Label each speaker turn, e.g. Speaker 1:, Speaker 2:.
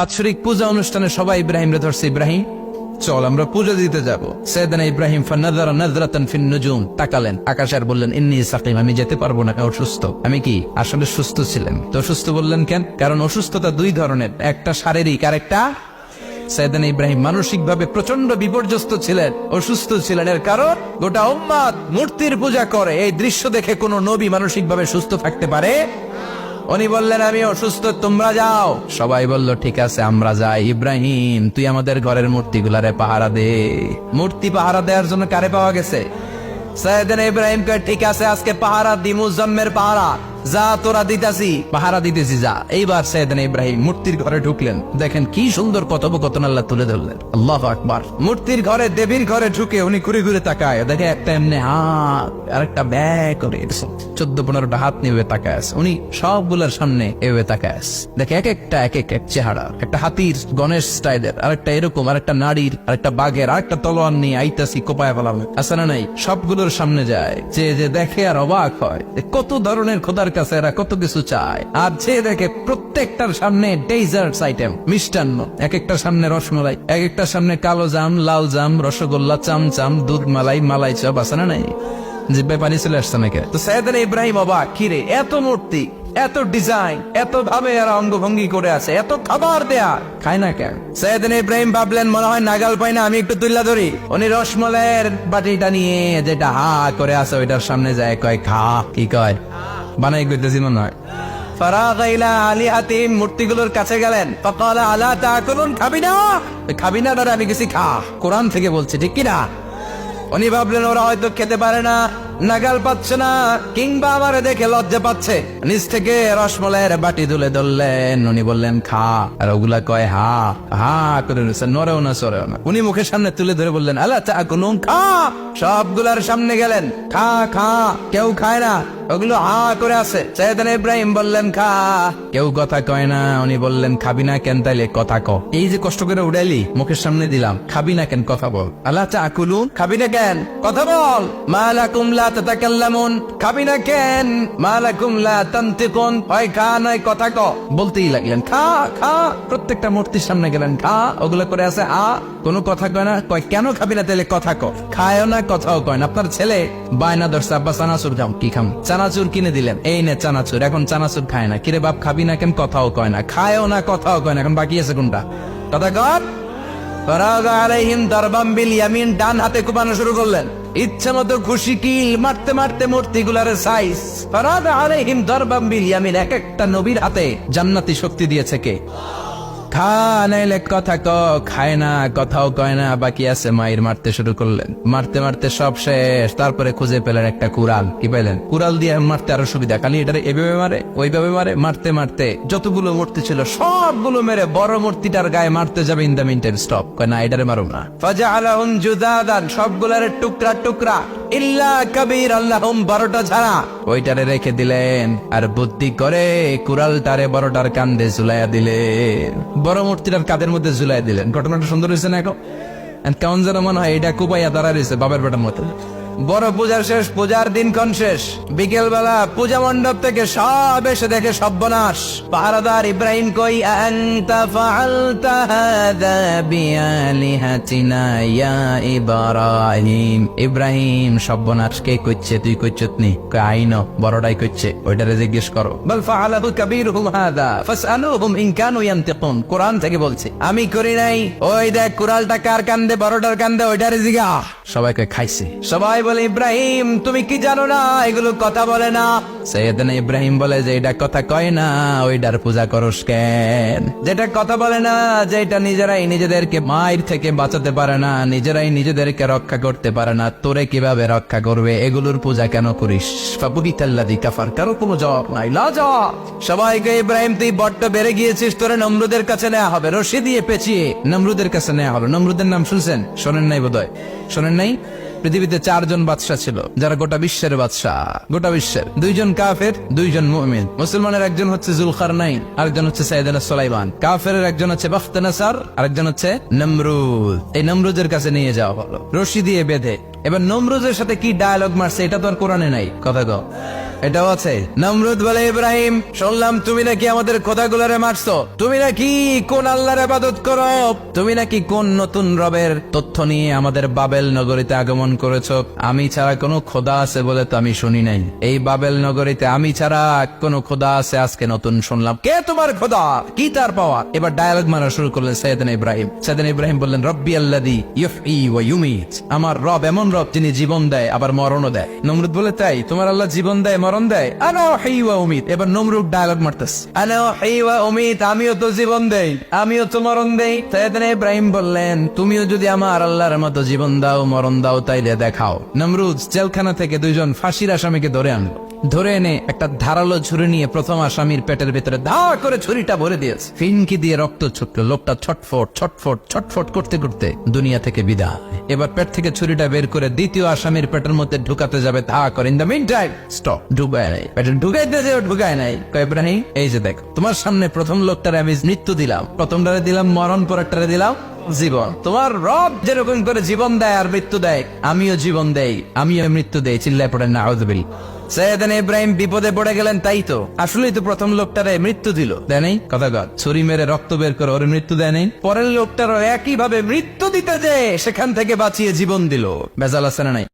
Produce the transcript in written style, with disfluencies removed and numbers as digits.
Speaker 1: বাৎসরিক পূজা অনুষ্ঠানে সবাই ইব্রাহিম রে ধরছে, ইব্রাহিম চল আমরা পূজা দিতে যাব। সাইয়েদনা ইব্রাহিম ফানাযারা নাযরাতান ফিন নুজুম, তাকালেন আকাশে আর বললেন ইন্নী সাকিম, আমি যেতে পারবো না, অসুস্থ। আমি কি আসলে সুস্থ ছিলেন? তো অসুস্থ বললেন কেন? কারণ অসুস্থতা দুই ধরনের, একটা শারীরিক আর একটা। সাইয়েদনা ইব্রাহিম মানসিকভাবে প্রচন্ড বিপর্যস্ত ছিলেন, অসুস্থ ছিলেন। এর কারণ গোটা উম্মাত মূর্তির পূজা করে। এই দৃশ্য দেখে কোন নবী মানসিকভাবে সুস্থ থাকতে পারে? উনি বললেন আমি অসুস্থ, তোমরা যাও। সবাই বলল ঠিক আছে আমরা যাই। ইব্রাহিম তুই আমাদের ঘরের মূর্তিগুলারে পাহারা দে। মূর্তি পাহারা দেওয়ার জন্য কারে পাওয়া গেছে? সাইয়েদনা ইব্রাহিম কয় ঠিক আছে আজকে পাহারা দি, মুজাম্মের পাহারা। যা তোরা দিতাছি, পাহারা দিতেছি যা। এইবার সাইয়েদনা ইব্রাহিম মূর্তির ঘরে ঢুকলেন। দেখেন কি সুন্দর কথোপকথন আল্লাহ তুলে ধরলেন। আল্লাহু আকবার। মূর্তির ঘরে, দেবীর ঘরে ঢুকে উনি ঘুরে ঘুরে তাকায়, দেখে একটা এমনি হাত আর একটা ব্যাগ করে 14-15টা হাত নিয়ে তাকায় আছে। উনি সবগুলোর সামনে এভাবে তাকায় আছে। দেখে এক একটা এক এক চেহারা, একটা হাতির গণেশ স্টাইলের, আরেকটা এরকম, আরেকটা নারীর, আরেকটা বাঘের, আরেকটা তলোয়ার নিয়ে আইতাছি কোপায় ফেলাবে আছে না নাই। সবগুলোর সামনে যায়, যে দেখে আর অবাক হয় কত ধরনের খোদার কাছে এরা কত কিছু চায়। আর যে দেখে প্রত্যেকটার সামনে ডেজার্টস আইটেম, মিষ্টান্ন, এক একটার সামনে রসমালাই, এক একটার সামনে কালো জাম, লাল জাম, রসগোল্লা, চামচাম, দুধ মালাই, মালাই চপ আছে না নাই। জিব্বায় পানি চলে আসছে নাকি? তো সাইয়েদনা ইব্রাহিম অবাক, কিরে এত মূর্তি, এত ডিজাইন, এত ভাবে এরা অঙ্গভঙ্গি করে আছে, এত খাবার দেয়া, খায় না কেন? সাইয়েদনা ইব্রাহিম ভাবলেন মনে হয় নাগাল পাই না, আমি একটু তুল্লা ধরি। উনি রসমালাইয়ের বাটিটা নিয়ে যেটা হা করে আছে ওইটার সামনে যায়, কয় খা। কি কয়? বানাই করতেছি মনে হয়। ফারাগা ইলা আলিহাতিহিম, মূর্তিগুলোর কাছে গেলেন। ফাকালা আলা তাকুলুন, খাবি না? খাবি না দাদা, আমি কিছু খা। কোরআন থেকে বলছে, ঠিক কিনা? উনি ভাবলেন ওরা হয়তো খেতে পারে না, নাগাল পাচ্ছে না, কিংবা আমারে দেখে লজ্জা পাচ্ছে। নিচ থেকে রসমালাইয়ের বাটি তুলে ধরলেন। উনি বললেন খা, আর ওগুলা কয় হা হা করে নিচ্ছে, নড়েও না সরেও না। উনি মুখের সামনে তুলে ধরে বললেন আলা তাকুলুন, খা। সবগুলার সামনে গেলেন, খা খা। কেউ খায় না, ওগুলো হা করে আছে। সাইয়েদনা ইব্রাহিম বললেন খা, কেউ কথা কয় না। উনি বললেন খাবি না কেন? তাইলে কথা ক। এই যে কষ্ট করে উড়াইলি, মুখের সামনে দিলাম, খাবি না কেন? কথা বল। আলা তাকুলুন, খাবি না কেন? কথা বল। মা লাকুম লা তাতাকাল্লামুন, খাবি না কেন? মা লাকুম লা তানতিকুন, হয় খা নয় কথা ক। বলতেই লাগলেন খা খা। প্রত্যেকটা মূর্তির সামনে গেলেন, খা। ওগুলো করে আছে আ, কোনো কথা কয় না। কয় কেন খাবি না? তাইলে কথা ক। খায়ও না, কথাও কয় না। আপনার ছেলে বায়না ধরছে, আব্বা চানাচুর খাম। কি খাম? চানাচুর কিনে দিলেন, এই নে চানাচুর। এখন চানাচুর খায় না। কিরে বাপ খাবি না কেন? কথাও কয় না। খায়ও না, কথাও কয় না। এখন বাকি আছে কোনটা? কথা কর। ফারাগা আলাইহিম দারবাম বিল ইয়ামিন, ডান হাতে কোপানো শুরু করলেন। ইচ্ছা মতো খুশি কিল মারতে মারতে মূর্তিগুলার সাইজ। ফারাগা আলাইহিম দারবাম বিল ইয়ামিন, এক একটা নবীর হাতে জান্নাতি শক্তি দিয়েছে কে? খা নাইলে কথা ক। খায় না, কথাও কয় না, বাকি আছে মায়ের। মারতে শুরু করলেন, মারতে মারতে সব শেষ। তারপরে খুঁজে পেলেন একটা কুড়াল। কি পেলেন? কুড়াল দিয়ে মারতে আরো সুবিধা। খালি এটারে এভাবে মারে, ওইভাবে মারে। মারতে মারতে যতগুলো মূর্তি ছিল সবগুলো মেরে বড় মূর্তিটার গায়ে মারতে যাবে। ইন দা মিনটাইম স্টপ, কয় না এটারে মারুম না। ফাজআলাহুম জুদাদান, সবগুলার টুকরা টুকরা। ইল্লা কাবীর আল্লাহুম, বড়টা ছাড়া ওইটারে রেখে দিলেন। আর বুদ্ধি করে কুড়ালটারে বড়টার কান্দে ঝুলাইয়া দিলেন, বড় মূর্তিটার কাদের মধ্যে ঝুলাই দিলেন। ঘটনাটা সুন্দর হয়েছে না? এখন কেমন যেন মনে হয় এটা কুপাইয়া দাঁড়া রয়েছে বাবার বেটার মতো। বড় পূজার শেষ, পূজার দিনক্ষণ শেষ। বিকেল বেলা পূজা মণ্ডপ থেকে সব এসে দেখে সর্বনাশ। পাহারাদার ইব্রাহিম কই, আনতা ফাআলতা হাযা বিআলিহাতিনা ইয়া ইব্রাহিম। ইব্রাহিম সর্বনাশ কে কইছে? তুই কইছতনি? কই আইনো, বড়টাই কইছে। ওইটারে জিজ্ঞেস করো। বল ফাআলাহু কাবীরুহুম হাযা ফাসআলুহুম ইন কানু ইয়ানতিকুন, কোরআন থেকে বলছে, আমি করি নাই। ওই দেখ কুড়ালটা কার কান্দে, বড়টার কান্দে, ওইটারে জিগা। সবাইকে খাইছে। সবাই বলে ইব্রাহিম তুমি কি জানো না এগুলো কথা বলে না? সাইয়েদনা ইব্রাহিম বলে যে এটা কথা কয় না, ওইটার পূজা করস কেন? যেটা কথা বলে না, যেটা নিজেরাই নিজেদেরকে মায়ের থেকে বাঁচাতে পারে না, নিজেরাই নিজেদেরকে রক্ষা করতে পারে না, তোরে কিভাবে রক্ষা করবে? এগুলোর পূজা কেন করিস? ফাবুহিতাল্লাযী কাফার, কারো কোনো জবাব নাই, লাজা। সবাইকে ইব্রাহিম তুই বড্ড বেড়ে গিয়েছিস, তোরে নমরুদের কাছে নেওয়া হবে, রশি দিয়ে পেঁচিয়ে নমরুদের কাছে নেওয়া হলো। নমরুদের নাম শুনছেন? শোনেন নাই বোধহয়? শোনেন নাই? পৃথিবীতে 4 জন বাদশা ছিল, যারা গোটা বিশ্বের বাদশা। গোটা বিশ্বের 2 জন কাফের, 2 জন মুমিন। মুসলমানের একজন হচ্ছে জুলকারনাইন, আরেকজন হচ্ছে সাইয়েদনা সুলাইমান। কাফেরের একজন হচ্ছে বাখতানাসার, আরেকজন হচ্ছে নমরুদ। এই নমরুদের কাছে নিয়ে যাওয়া হলো রশি দিয়ে বেঁধে। এবার নমরুদের সাথে কি ডায়ালগ মারছে এটা তো আর কোরআনে নাই। কথা কও। এটাও আছে। নমরুদ বলে ইব্রাহিম শুনলাম তুমি নাকি আমাদের খোদাগুলোরে মারছো, তুমি নাকি কোন আল্লাহর ইবাদত করো, তুমি নাকি কোন নতুন রবের তথ্য নিয়ে আমাদের বাবেল নগরীতে আগমন করেছো। আমি ছাড়া কোনো খোদা আছে বলে তো আমি শুনি নাই, এই বাবেল নগরীতে আমি ছাড়া কোনো খোদা আছে আজকে নতুন শুনলাম। কে তোমার খোদা, কি তার পাওয়ার? এবার ডায়ালগ মারা শুরু করলেন সাইয়েদনা ইব্রাহিম। সাইয়েদনা ইব্রাহিম বললেন রব্বি আল্লাযী ইউহয়ী ওয়া ইউমীত, আমার রব এমন রব যিনি জীবন দেয় আবার মরণও দেয়। নমরুদ বলে তাই তোমার আল্লাহ জীবন দেয় মরণ দেয়? আনা উহয়ী ওয়া উমীত। এবার নমরুদ ডায়ালগ মারতেছে, আনা উহয়ী ওয়া উমীত, আমিও তো জীবন দেই আমিও তো মরণ দেই। সাইয়েদনা ইব্রাহিম বললেন তুমিও যদি আমার আল্লাহর মতো জীবন দাও মরণ দাও তাইলে দেখাও। নমরুদ জেলখানা থেকে দুইজন ফাঁসির আসামিকে ধরে আনলো, ধরে এনে একটা ধারালো ছুরি নিয়ে প্রথম আসামির পেটের ভিতরে ধা করে ছুরিটা ভরে দিয়েছে। ফিনকি দিয়ে রক্ত ছুটলো, লোকটা ছটফট ছটফট ছটফট করতে করতে দুনিয়া থেকে বিদায়। এবার পেট থেকে ছুরিটা বের করে দ্বিতীয় আসামির পেটের মধ্যে ঢুকাতে যাবে, ধা করে in the meantime stop, ঢুকায় নাই পেটে, ঢুকাইতে যে ঢুকায় নাই। ইব্রাহিম এই যে দেখো তোমার সামনে প্রথম লোকটারে আমি মৃত্যু দিলাম, প্রথমটারে দিলাম মরণ, পরেরটারে দিলাম জীবন। তোমার রব যেরকম করে জীবন দেয় আর মৃত্যু দেয় আমিও জীবন দেই আমিও মৃত্যু দেই। চিল্লায় পড়েন নাউযুবিল্লাহ। সাইয়েদনা ইব্রাহিম বিপদে পড়ে গেলেন, তাই তো আসলেই তো প্রথম লোকটারে মৃত্যু দিল, দেয় নাই? কথা কর, ছুরি মেরে রক্ত বের করে ওর মৃত্যু দেয় নাই? পরের লোকটারও একই ভাবে মৃত্যু দিতে যে সেখান থেকে বাঁচিয়ে জীবন দিল। বেজাল আছে না নাই?